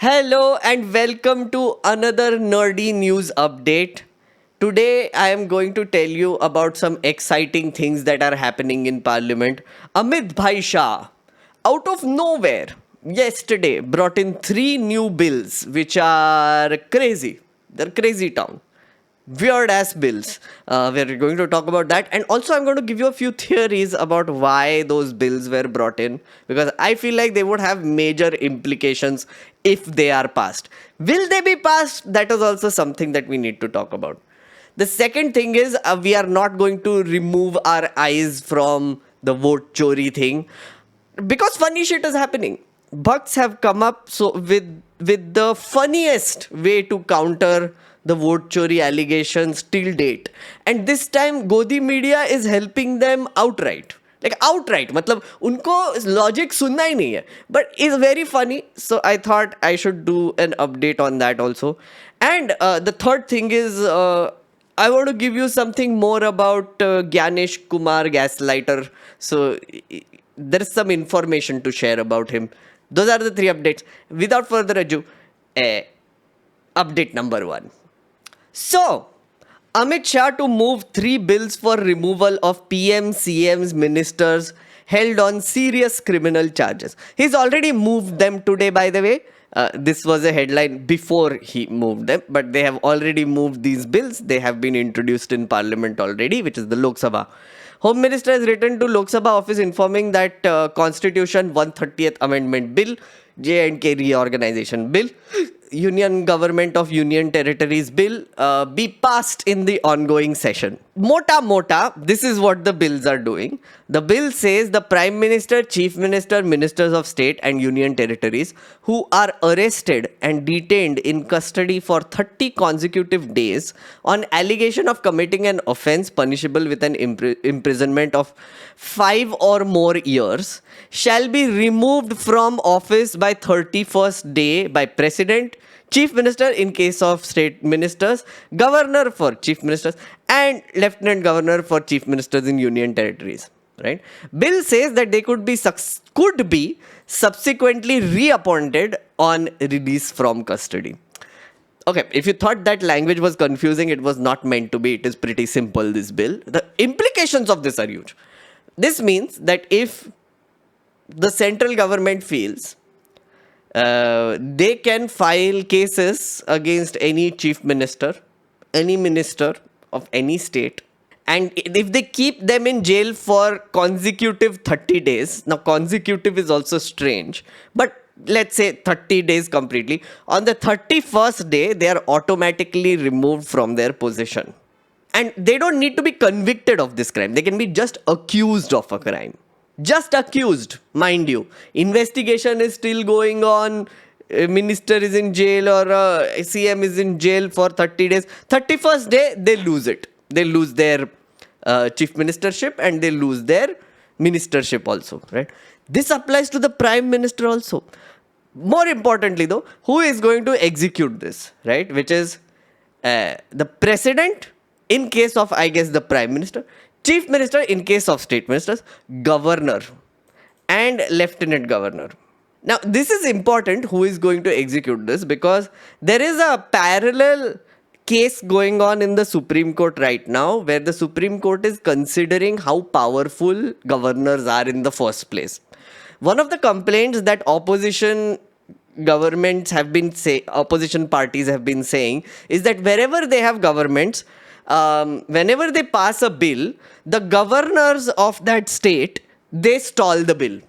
Hello and welcome to another nerdy news update. Today I am going to tell you about some exciting things that are happening in Parliament. Amit Bhai Shah, out of nowhere, yesterday brought in three new bills which are crazy. They're crazy town weird ass bills. We're going to talk about that, and also I'm going to give you a few theories about why those bills were brought in because I feel like they would have major implications if they are passed. Will they be passed? That is also something that we need to talk about. The second thing is we are not going to remove our eyes from the vote chori thing because funny shit is happening. Bucks have come up with the funniest way to counter the vote chori allegations till date, and this time Godi media is helping them outright. Like outright, मतलब उनको logic सुनना ही नहीं है, but it's very funny. So I thought I should do an update on that also. And the third thing is I want to give you something more about Gyanesh Kumar Gaslighter. So there is some information to share about him. Those are the three updates. Without further ado, update number one. So, Amit Shah to move three bills for removal of PM CMs ministers held on serious criminal charges. He's already moved them today, by the way. This was a headline before he moved them, but they have already moved these bills. They have been introduced in Parliament already, which is the Lok Sabha. Home Minister has written to Lok Sabha office informing that Constitution 130th Amendment Bill, J&K Reorganization Bill, Union Government of Union Territories Bill be passed in the ongoing session. Mota, this is what the bills are doing. The bill says the Prime Minister, Chief Minister, Ministers of State and Union Territories who are arrested and detained in custody for 30 consecutive days on allegation of committing an offence punishable with an imprisonment of 5 or more years shall be removed from office by 31st day by President, Chief Minister in case of state ministers, Governor for Chief Ministers, and Lieutenant Governor for Chief Ministers in Union Territories. Right? Bill says that they could be subsequently reappointed on release from custody. Okay, if you thought that language was confusing, it was not meant to be. It is pretty simple, this bill. The implications of this are huge. This means that if the central government feels they can file cases against any chief minister, any minister of any state, and if they keep them in jail for consecutive 30 days, now consecutive is also strange, but let's say 30 days completely, on the 31st day, they are automatically removed from their position. And they don't need to be convicted of this crime. They can be just accused of a crime. Just accused, mind you. Investigation is still going on. A minister is in jail or a CM is in jail for 30 days. 31st day, they lose it. They lose their chief ministership and they lose their ministership also, right? This applies to the prime minister also. More importantly though, who is going to execute this, right? Which is the president in case of, I guess, the prime minister, chief minister in case of state ministers, governor, and lieutenant governor. Now, this is important who is going to execute this because there is a parallel case going on in the Supreme Court right now where the Supreme Court is considering how powerful governors are in the first place. One of the complaints that opposition parties have been saying is that wherever they have governments, whenever they pass a bill, the governors of that state, they stall the bill.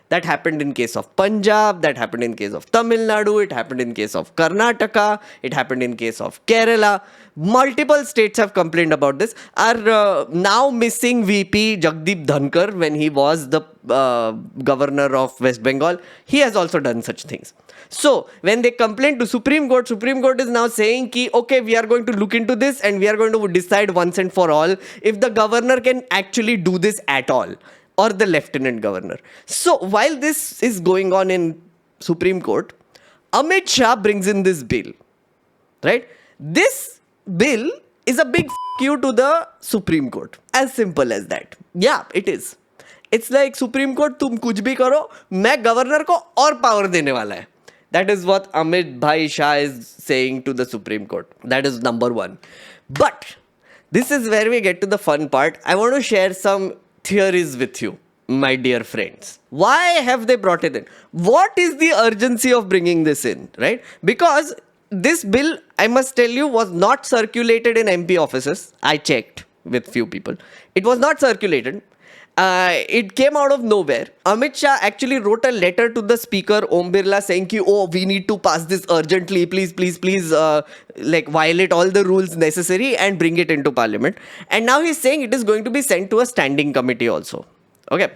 That happened in case of Punjab, that happened in case of Tamil Nadu, it happened in case of Karnataka, it happened in case of Kerala. Multiple states have complained about this. Our now missing VP Jagdeep Dhankar, when he was the governor of West Bengal, he has also done such things. So, when they complain to Supreme Court is now saying ki, okay, we are going to look into this and we are going to decide once and for all if the governor can actually do this at all, or the lieutenant governor. So, while this is going on in Supreme Court, Amit Shah brings in this bill, right? This bill is a big you to the Supreme Court. As simple as that. Yeah, it is. It's like Supreme Court, तुम कुछ भी करो, मैं governor को और power देने वाला है. That is what Amit Bhai Shah is saying to the Supreme Court. That is number one. But this is where we get to the fun part. I want to share some theories with you, my dear friends. Why have they brought it in? What is the urgency of bringing this in, right? Because this bill, I must tell you, was not circulated in MP offices. I checked with few people. It was not circulated. It came out of nowhere. Amit Shah actually wrote a letter to the speaker Om Birla saying ki, oh, we need to pass this urgently, please, please, please, like violate all the rules necessary and bring it into parliament. And now he's saying it is going to be sent to a standing committee also. Okay.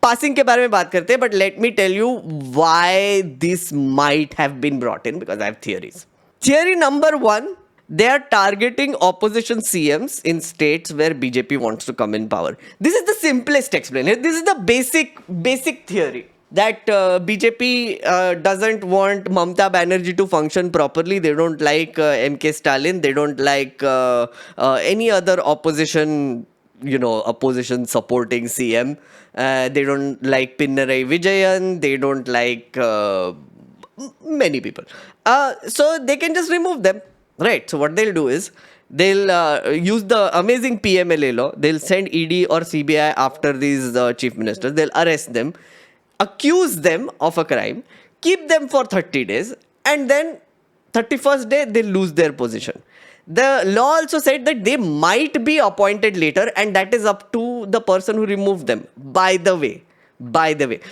Passing के बारे में बात करते हैं, but let me tell you why this might have been brought in, because I have theories. Theory number one, they are targeting opposition CMs in states where BJP wants to come in power. This is the simplest explanation. This is the basic theory that BJP doesn't want Mamata Banerjee to function properly. They don't like MK Stalin. They don't like any other opposition supporting CM. They don't like Pinnarai Vijayan. They don't like many people. So they can just remove them. Right. So what they'll do is they'll use the amazing PMLA law. They'll send ED or CBI after these chief ministers. They'll arrest them, accuse them of a crime, keep them for 30 days, and then 31st day they'll lose their position. The law also said that they might be appointed later, and that is up to the person who removed them. By the way.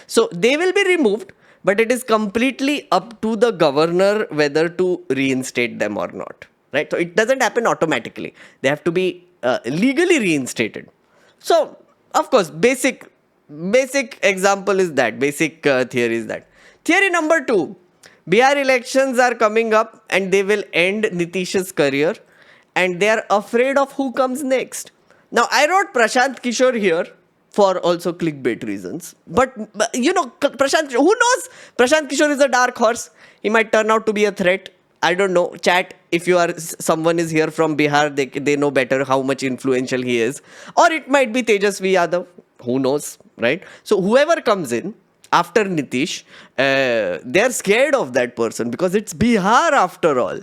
So they will be removed, but it is completely up to the governor whether to reinstate them or not. Right? So it doesn't happen automatically. They have to be legally reinstated. So, of course, basic example is that. Basic theory is that. Theory number two. Bihar elections are coming up and they will end Nitish's career, and they are afraid of who comes next. Now, I wrote Prashant Kishore here for also clickbait reasons. But Prashant, who knows? Prashant Kishore is a dark horse. He might turn out to be a threat. I don't know. Chat, if someone is here from Bihar, they know better how much influential he is. Or it might be Tejasvi Yadav. Who knows, right? So whoever comes in after Nitish, they're scared of that person because it's Bihar after all.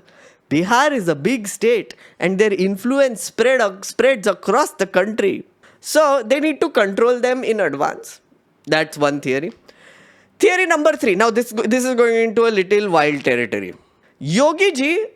Bihar is a big state and their influence spreads across the country. So they need to control them in advance. That's one theory. Theory number three. Now this is going into a little wild territory. Yogi ji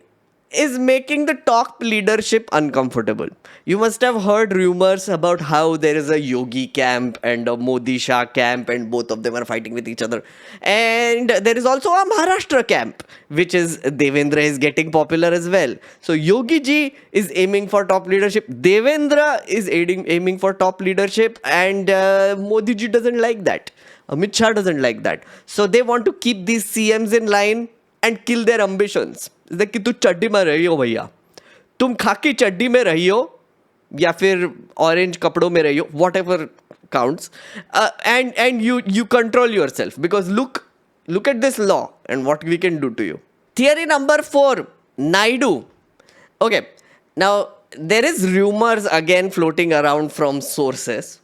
is making the top leadership uncomfortable. You must have heard rumors about how there is a Yogi camp and a Modi Shah camp, and both of them are fighting with each other. And there is also a Maharashtra camp, which is Devendra is getting popular as well. So Yogi ji is aiming for top leadership. Devendra is aiming for top leadership, and Modi ji doesn't like that. Amit Shah doesn't like that. So they want to keep these CMs in line and kill their ambitions. कि तू चड्डी में रही हो भैया, तुम खाकी चड्डी में रही हो या फिर ऑरेंज कपड़ों में रही हो, whatever counts, and you control yourself, because look at this law and what we can do to you. Theory number 4, Naidu. Okay, now there is rumors again floating around from sources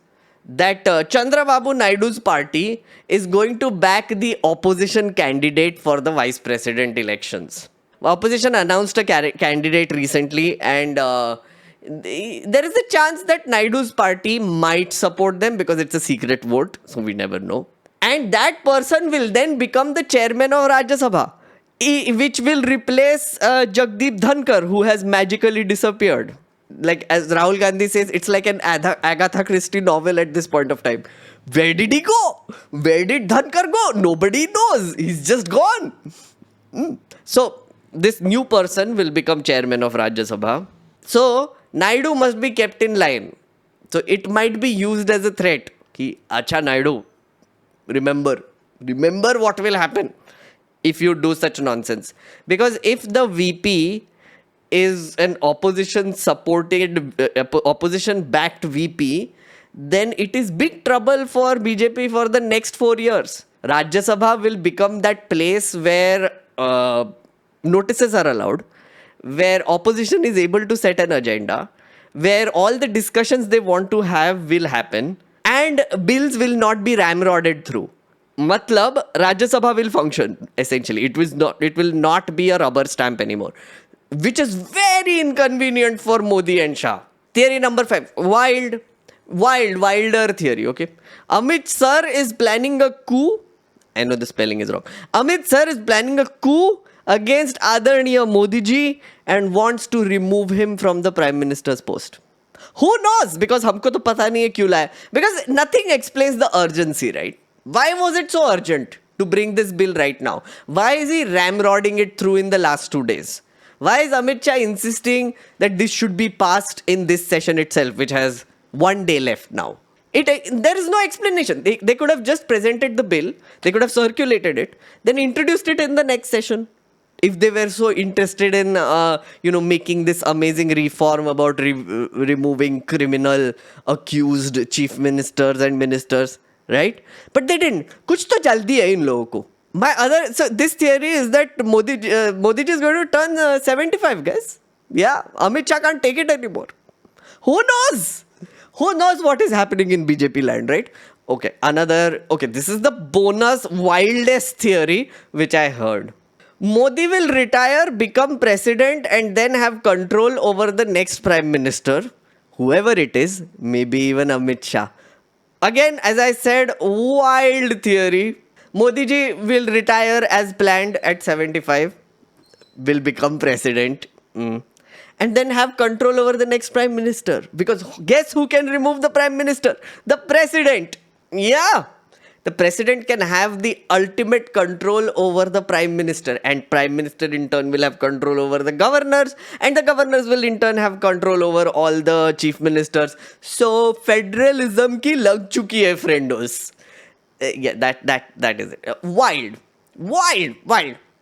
that Chandrababu Naidu's party is going to back the opposition candidate for the vice president elections. Opposition announced a candidate recently, and there is a chance that Naidu's party might support them because it's a secret vote, so we never know. And that person will then become the chairman of Rajya Sabha, which will replace Jagdeep Dhankar, who has magically disappeared. Like as Rahul Gandhi says, it's like an Agatha Christie novel at this point of time. Where did he go? Where did Dhankar go? Nobody knows. He's just gone. So this new person will become chairman of Rajya Sabha. So Naidu must be kept in line. So it might be used as a threat. Ki, acha Naidu, remember what will happen if you do such nonsense. Because if the VP is an opposition backed VP, then it is big trouble for BJP for the next 4 years. Rajya Sabha will become that place where notices are allowed, where opposition is able to set an agenda, where all the discussions they want to have will happen, and bills will not be ramrodded through. Matlab, Rajya Sabha will function essentially. It will not be a rubber stamp anymore, which is very inconvenient for Modi and Shah. Theory number 5, wilder theory. Okay, Amit sir is planning a coup. I know the spelling is wrong. Amit sir is planning a coup against Adarniya Modi ji and wants to remove him from the prime minister's post. Who knows? Because हमको तो पता नहीं है क्यों लाया. Because nothing explains the urgency, right? Why was it so urgent to bring this bill right now? Why is he ramrodding it through in the last 2 days? Why is Amit Shah insisting that this should be passed in this session itself, which has 1 day left now? There is no explanation. They could have just presented the bill, they could have circulated it, then introduced it in the next session. If they were so interested in, making this amazing reform about removing criminal accused chief ministers and ministers, right? But they didn't. Kuch to jaldi hai in logo ko. So this theory is that Modi ji is going to turn 75, guys. Yeah, Amit Shah can't take it anymore. Who knows? Who knows what is happening in BJP land, right? Okay, this is the bonus wildest theory which I heard. Modi will retire, become president, and then have control over the next prime minister, whoever it is, maybe even Amit Shah. Again, as I said, wild theory. Modi ji will retire as planned at 75, will become president, and then have control over the next prime minister. Because guess who can remove the prime minister? The president. Yeah. The president can have the ultimate control over the prime minister, and prime minister in turn will have control over the governors, and the governors will in turn have control over all the chief ministers. So federalism ki lag chuki hai, friendos. Yeah, that is it. Wild.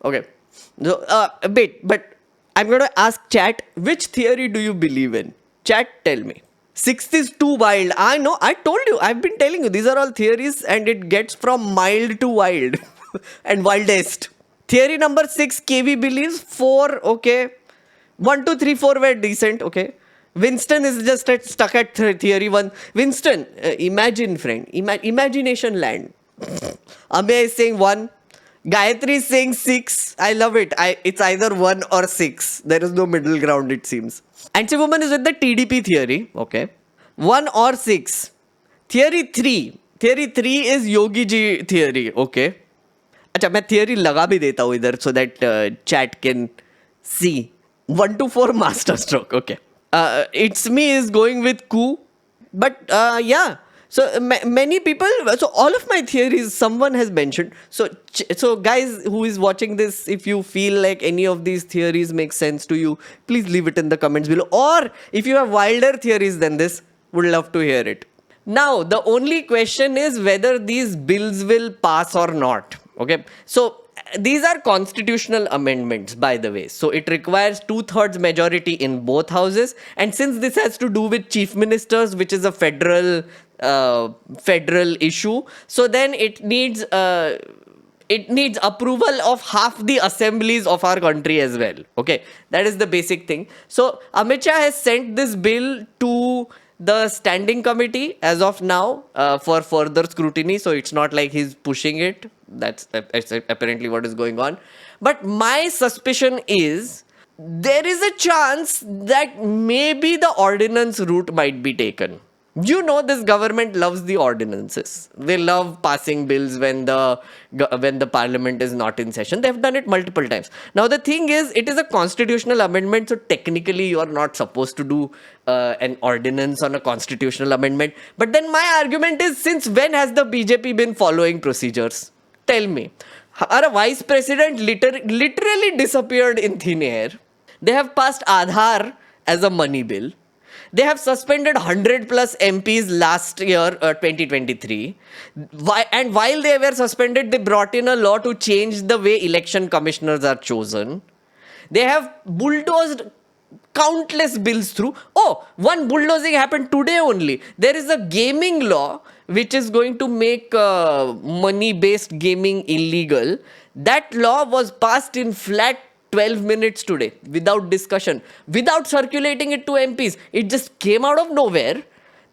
Okay. So a bit, but I'm going to ask chat, which theory do you believe in? Chat, tell me. 6th is too wild. I know. I told you. I've been telling you. These are all theories and it gets from mild to wild and wildest. Theory number 6, KV believes. 4, okay. 1, 2, 3, 4 were decent, okay. Winston is just stuck at theory 1. Winston, imagine, friend. Imagination land. Amey is saying 1. Gayatri is saying 6. I love it. It's either 1 or 6. There is no middle ground, it seems. Anti woman is with the TDP theory. Okay. 1 or 6. Theory 3. Theory 3 is Yogi ji theory. Okay. अच्छा मैं theory लगा भी देता हूँ इधर so that chat can see. 1 to 4 master stroke. Okay. It's me is going with coup. But yeah. So many people, so all of my theories someone has mentioned. So guys who is watching this, if you feel like any of these theories make sense to you, please leave it in the comments below. Or if you have wilder theories than this, would love to hear it. Now, the only question is whether these bills will pass or not. Okay. So these are constitutional amendments, by the way. So it requires 2/3 majority in both houses. And since this has to do with chief ministers, which is a federal issue, so then it needs approval of half the assemblies of our country as well. Okay, that is the basic thing. So Amit Shah has sent this bill to the standing committee as of now for further scrutiny. So it's not like he's pushing it. That's apparently what is going on. But my suspicion is there is a chance that maybe the ordinance route might be taken. You know, this government loves the ordinances. They love passing bills when the parliament is not in session. They've done it multiple times. Now, the thing is, it is a constitutional amendment. So technically, you are not supposed to do an ordinance on a constitutional amendment. But then my argument is, since when has the BJP been following procedures? Tell me. Our vice president literally disappeared in thin air. They have passed Aadhaar as a money bill. They have suspended 100 plus MPs last year, 2023. And while they were suspended, they brought in a law to change the way election commissioners are chosen. They have bulldozed countless bills through. Oh, one bulldozing happened today only. There is a gaming law which is going to make money-based gaming illegal. That law was passed in flat 12 minutes today, without discussion, without circulating it to MPs. It just came out of nowhere.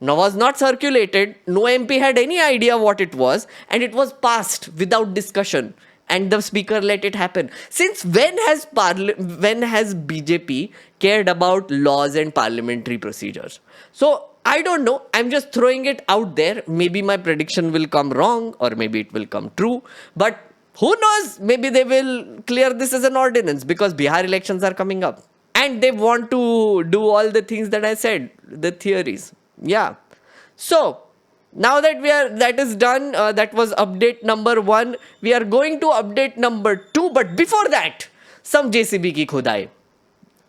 No, was not circulated. No MP had any idea what it was, and it was passed without discussion. And the speaker let it happen. Since when has BJP cared about laws and parliamentary procedures? So I don't know. I'm just throwing it out there. Maybe my prediction will come wrong, or maybe it will come true. But who knows? Maybe they will clear this as an ordinance because Bihar elections are coming up, and they want to do all the things that I said, the theories. Yeah. So now that that is done, that was update number 1. We are going to update number 2. But before that, some JCB ki khudai.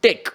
Take.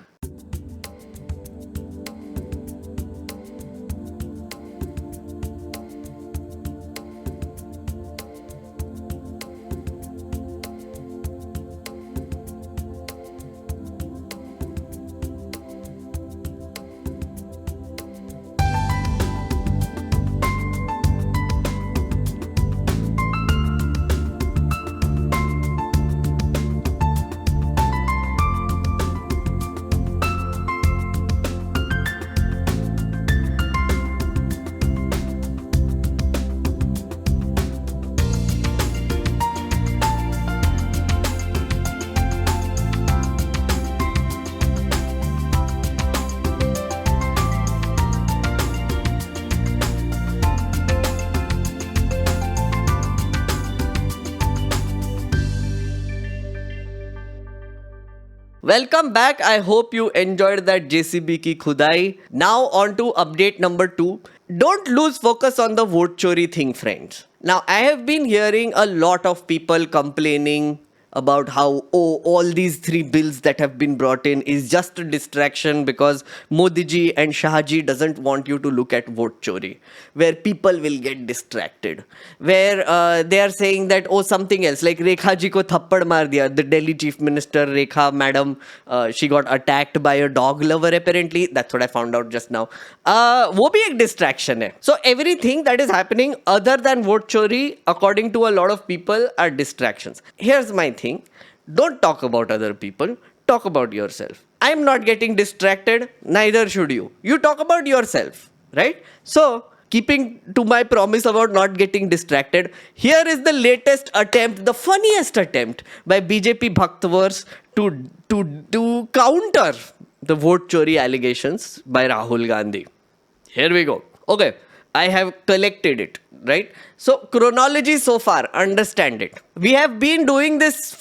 Welcome back. I hope you enjoyed that JCB ki khudai. Now on to update number 2. Don't lose focus on the vote chori thing, friends. Now I have been hearing a lot of people complaining about how, all these 3 bills that have been brought in is just a distraction because Modi ji and Shah ji doesn't want you to look at vote chori, where people will get distracted, where they are saying that, something else, like Rekha ji ko thappad maar diya, the Delhi chief minister Rekha madam, she got attacked by a dog lover apparently. That's what I found out just now. वो भी एक distraction है. So everything that is happening other than vote chori, according to a lot of people, are distractions. Here's my thing. Don't talk about other people. Talk about yourself. I'm not getting distracted. Neither should you. You talk about yourself, right? So, keeping to my promise about not getting distracted, here is the latest attempt, the funniest attempt by BJP Bhaktavars to counter the vote chori allegations by Rahul Gandhi. Here we go. Okay, I have collected it, right? So chronology so far, understand it. We have been covering this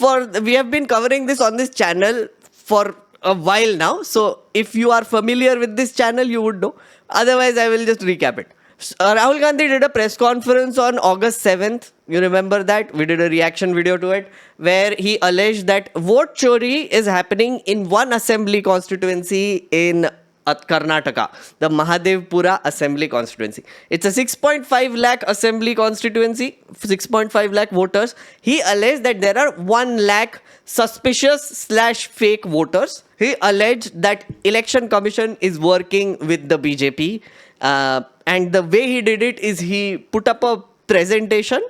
on this channel for a while now. So if you are familiar with this channel, you would know. Otherwise, I will just recap it. Rahul Gandhi did a press conference on August 7th. You remember that? We did a reaction video to it where he alleged that vote chori is happening in one assembly constituency in Karnataka, the Mahadevpura assembly constituency. It's a 6.5 lakh assembly constituency, 6.5 lakh voters. He alleged that there are 1 lakh suspicious/fake voters. He alleged that election commission is working with the BJP, and the way he did it is he put up a presentation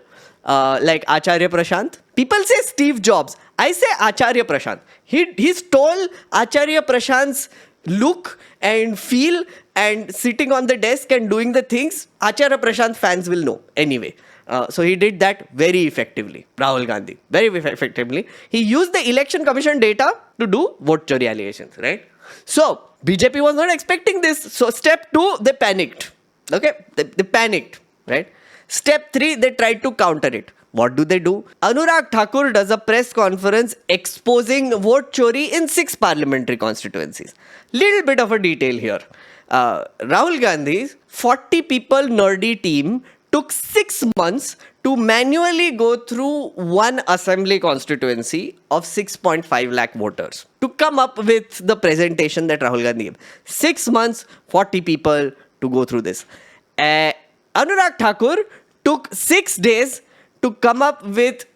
like Acharya Prashant. People say Steve Jobs. I say Acharya Prashant. He stole Acharya Prashant's look and feel and sitting on the desk and doing the things Acharya Prashant fans will know anyway. So he did that very effectively. Rahul Gandhi, very effectively. He used the election commission data to do vote chori allegations, right? So BJP was not expecting this. So step 2, they panicked. Okay, they panicked, right? Step 3, they tried to counter it. What do? Anurag Thakur does a press conference exposing vote chori in 6 parliamentary constituencies. Little bit of a detail here. Rahul Gandhi's 40 people nerdy team took 6 months to manually go through one assembly constituency of 6.5 lakh voters to come up with the presentation that Rahul Gandhi gave. 6 months, 40 people to go through this. Anurag Thakur took 6 days to come up with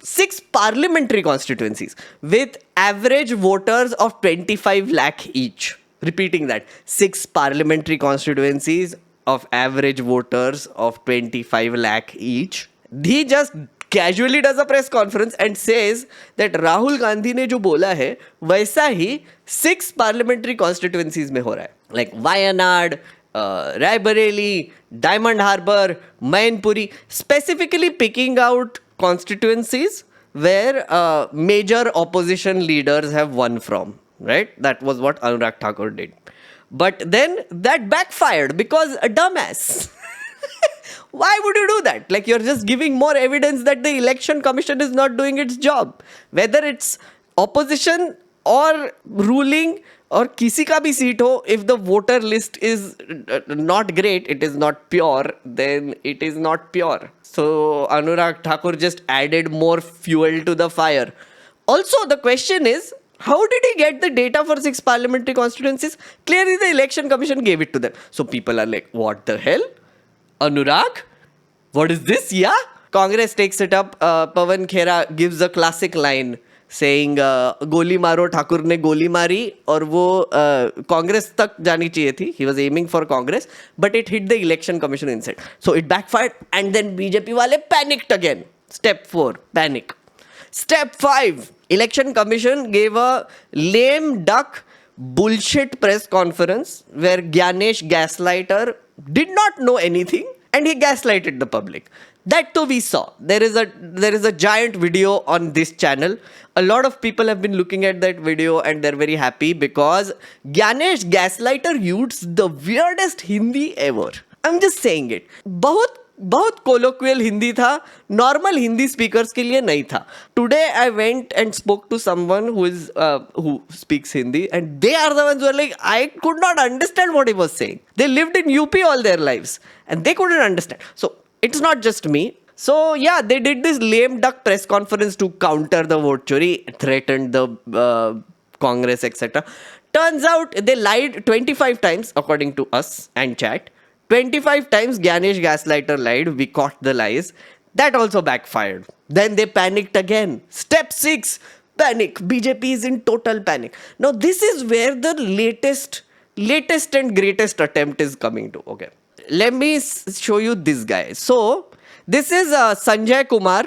6 parliamentary constituencies with average voters of 25 lakh each. Repeating that, 6 parliamentary constituencies of average voters of 25 lakh each. He just casually does a press conference and says that Rahul Gandhi ने जो बोला है वैसा ही 6 parliamentary constituencies में हो रहा है. Like Wayanad, Raebareli, Diamond Harbour, Mainpuri, specifically picking out constituencies where major opposition leaders have won from, right? That was what Anurag Thakur did. But then that backfired because a dumbass. Why would you do that? Like, you're just giving more evidence that the election commission is not doing its job. Whether it's opposition or ruling or kisi ka bhi seat ho, if the voter list is not great, it is not pure, then it is not pure. So Anurag Thakur just added more fuel to the fire. Also, the question is, how did he get the data for 6 parliamentary constituencies? Clearly, the election commission gave it to them. So people are like, what the hell? Anurag? What is this? Yeah? Congress takes it up. Pawan Khera gives a classic line saying, Goli maro, Thakur ne goli mari. और वो Congress तक जानी चाहिए थी. He was aiming for Congress. But it hit the election commission instead. So it backfired. And then BJP wale panicked again. Step 4. Panic. Step 5. Election commission gave a lame duck bullshit press conference where Gyanesh Gaslighter did not know anything and he gaslighted the public. That too we saw. There is a giant video on this channel. A lot of people have been looking at that video and they're very happy because Gyanesh Gaslighter used the weirdest Hindi ever. I'm just saying it. बहुत colloquial Hindi था, normal Hindi speakers के लिए नहीं था. Today I went and spoke to someone who speaks Hindi and they are the ones who are like, I could not understand what he was saying. They lived in UP all their lives and they couldn't understand. So it's not just me. So yeah, they did this lame duck press conference to counter the vote chori, threatened the Congress, etc. Turns out they lied 25 times according to us and chat. 25 times Gyanesh Gaslighter lied. We caught the lies. That also backfired. Then they panicked again. Step 6. Panic. BJP is in total panic. Now this is where the latest and greatest attempt is coming to. Okay. Let me show you this guy. So this is Sanjay Kumar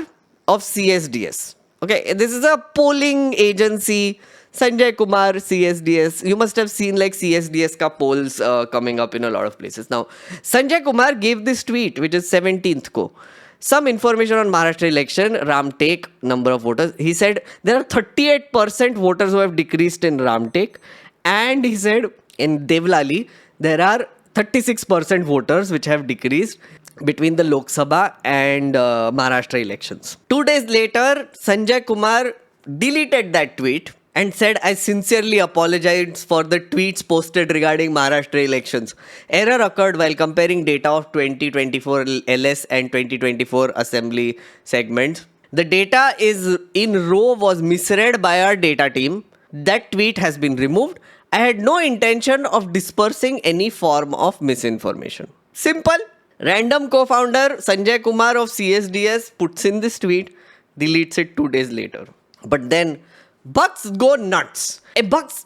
of CSDS. Okay. This is a polling agency. Sanjay Kumar, CSDS. You must have seen like CSDS ka polls coming up in a lot of places. Now, Sanjay Kumar gave this tweet, which is 17th ko. Some information on Maharashtra election, Ramtek, number of voters. He said there are 38% voters who have decreased in Ramtek. And he said in Devlali, there are 36% voters which have decreased between the Lok Sabha and Maharashtra elections. 2 days later, Sanjay Kumar deleted that tweet and said, I sincerely apologize for the tweets posted regarding Maharashtra elections. Error occurred while comparing data of 2024 LS and 2024 assembly segments. The data is in row was misread by our data team. That tweet has been removed. I had no intention of dispersing any form of misinformation. Simple. Random co-founder Sanjay Kumar of CSDS puts in this tweet, deletes it 2 days later. But then Bucks go nuts. Bucks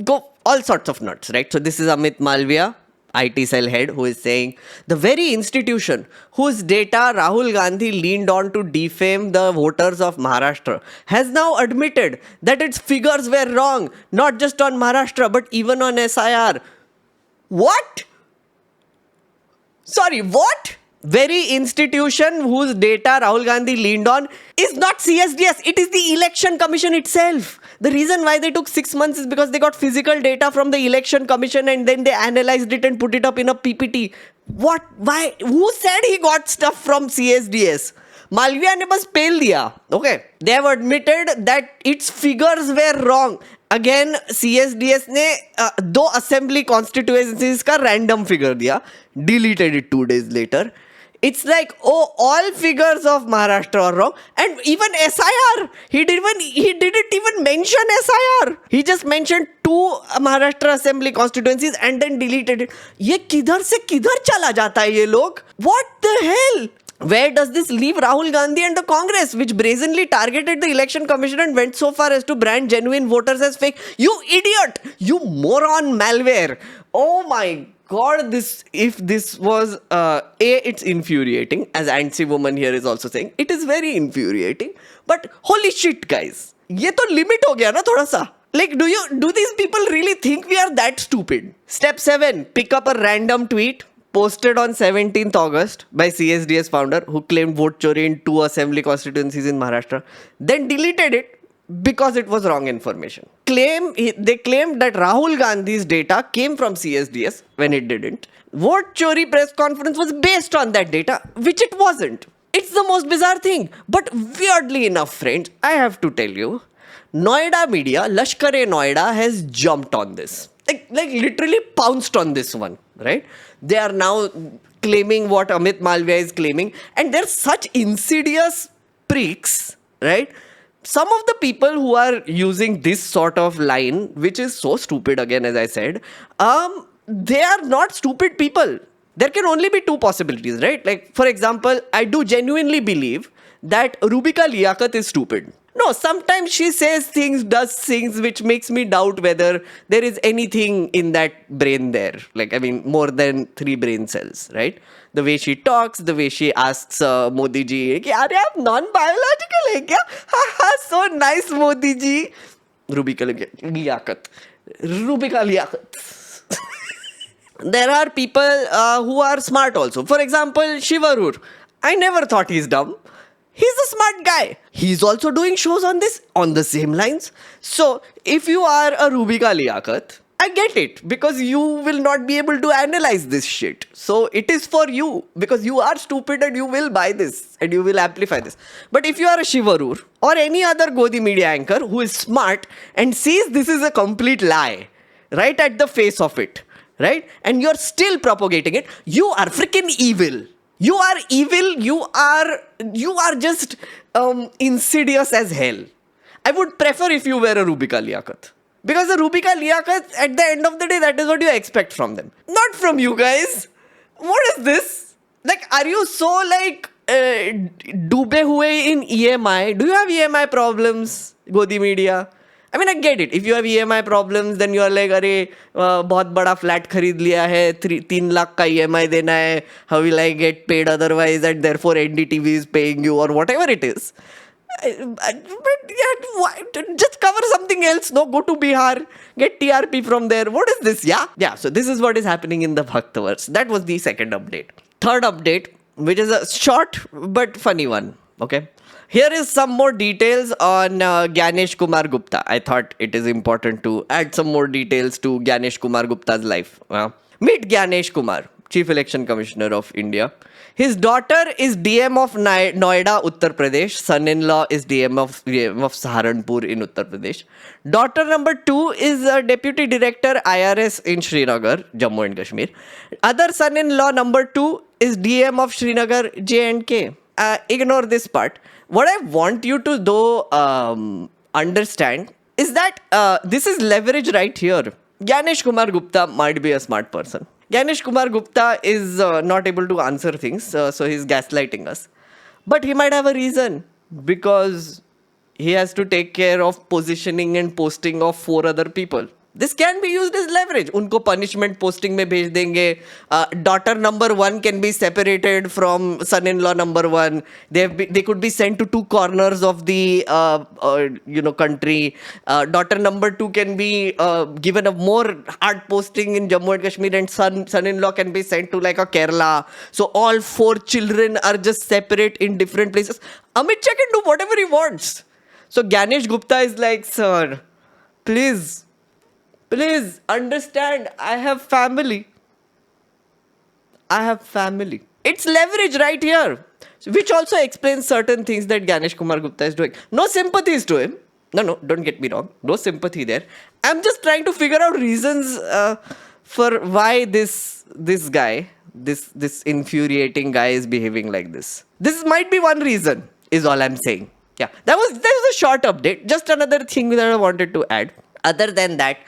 go all sorts of nuts, right? So this is Amit Malviya, IT cell head, who is saying the very institution whose data Rahul Gandhi leaned on to defame the voters of Maharashtra has now admitted that its figures were wrong, not just on Maharashtra, but even on SIR. What? Sorry, what? Very institution whose data Rahul Gandhi leaned on is not CSDS. It is the election commission itself. The reason why they took 6 months is because they got physical data from the election commission and then they analyzed it and put it up in a PPT. What? Why? Who said he got stuff from CSDS? Malviya ne bas pel diya. Okay. They have admitted that its figures were wrong. Again, CSDS ने 2 assembly constituencies का random figure दिया. Deleted it 2 days later. It's like, oh, all figures of Maharashtra are wrong. And even SIR. He didn't even mention SIR. He just mentioned 2 Maharashtra assembly constituencies and then deleted it. ये किधर से किधर चला जाता है ये लोग? What the hell? Where does this leave Rahul Gandhi and the Congress, which brazenly targeted the election commission and went so far as to brand genuine voters as fake? You idiot! You moron malware! Oh my God, if this was it's infuriating, as Antsy woman here is also saying. It is very infuriating. But holy shit, guys. ये तो limit हो गया ना थोड़ा सा. Like, do these people really think we are that stupid? Step 7, pick up a random tweet posted on 17th August by CSDS founder who claimed vote chori in 2 assembly constituencies in Maharashtra, then deleted it because it was wrong information. They claimed that Rahul Gandhi's data came from CSDS when it didn't. Vote chori press conference was based on that data, which it wasn't. It's the most bizarre thing. But weirdly enough, friends, I have to tell you, Noida media, Lashkar-e-Noida has jumped on this. Like literally pounced on this one, right? They are now claiming what Amit Malviya is claiming. And they're such insidious pricks, right? Some of the people who are using this sort of line, which is so stupid again, as I said, they are not stupid people. There can only be two possibilities, right? Like, for example, I do genuinely believe that Rubika Liaquat is stupid. No, sometimes she says things, does things which makes me doubt whether there is anything in that brain there. Like, I mean, more than 3 brain cells, right? The way she talks, the way she asks Modi ji, "Are you non-biological hai kya?" So nice, Modi ji. Rubika Liaquat. Rubika Liaquat. There are people who are smart also. For example, Shivarur. I never thought he's dumb. He's a smart guy. He's also doing shows on the same lines. So, if you are a Rubika Liaquat, I get it, because you will not be able to analyze this shit. So, it is for you, because you are stupid and you will buy this and you will amplify this. But if you are a Shivarur or any other Godi media anchor who is smart and sees this is a complete lie right at the face of it, right? And you're still propagating it, you are freaking evil. You are evil. You are just insidious as hell. I would prefer if you were a Rubika Liaquat. Because the Rubika Liaquat, at the end of the day, that is what you expect from them. Not from you guys. What is this? Like, are you so like dube hue in EMI? Do you have EMI problems, Godi Media? I mean, I get it. If you have EMI problems, then you are like, अरे बहुत बड़ा flat खरीद लिया है, 3 लाख का EMI देना है, how will I get paid otherwise, and therefore NDTV is paying you, or whatever it is. But yeah, just cover something else. No, go to Bihar, get TRP from there. What is this? Yeah. So this is what is happening in the Bhaktaverse. That was the second update. Third update, which is a short but funny one. Okay. Here is some more details on Gyanesh Kumar Gupta. I thought it is important to add some more details to Gyanesh Kumar Gupta's life. Meet Gyanesh Kumar, Chief Election Commissioner of India. His daughter is DM of Noida, Uttar Pradesh. Son-in-law is DM of Saharanpur in Uttar Pradesh. Daughter number 2 is Deputy Director IRS in Srinagar, Jammu and Kashmir. Other son-in-law number 2 is DM of Srinagar, J&K. Ignore this part. What I want you to though understand is that this is leverage right here. Gyanesh Kumar Gupta might be a smart person. Gyanesh Kumar Gupta is not able to answer things, so he's gaslighting us. But he might have a reason, because he has to take care of positioning and posting of 4 other people. This can be used as leverage. उनको punishment posting में भेज देंगे. Daughter number 1 can be separated from son-in-law number 1. They could be sent to 2 corners of the country. Daughter number 2 can be given a more hard posting in Jammu and Kashmir, and son-in-law can be sent to like a Kerala. So all 4 children are just separate in different places. Amit Shah can do whatever he wants. So Gyanesh Gupta is like, sir, please understand, I have family. It's leverage right here. Which also explains certain things that Gyanesh Kumar Gupta is doing. No sympathies to him. No, don't get me wrong. No sympathy there. I'm just trying to figure out reasons for why this guy, this infuriating guy is behaving like this. This might be one reason, is all I'm saying. Yeah, that was a short update. Just another thing that I wanted to add. Other than that,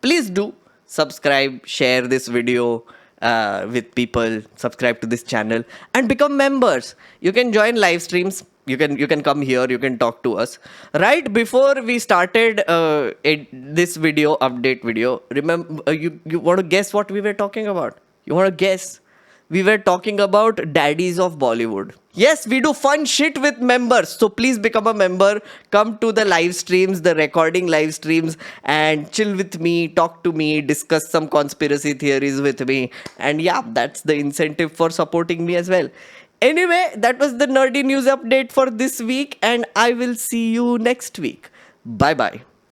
please do subscribe, share this video with people, subscribe to this channel, and become members. You can join live streams. You can come here. You can talk to us. Right before we started this update video, remember, you want to guess what we were talking about? You want to guess? we were talking about daddies of Bollywood. Yes, we do fun shit with members. So please become a member. Come to the live streams, the recording live streams, and chill with me, talk to me, discuss some conspiracy theories with me. And yeah, that's the incentive for supporting me as well. Anyway, that was the nerdy news update for this week, and I will see you next week. Bye bye.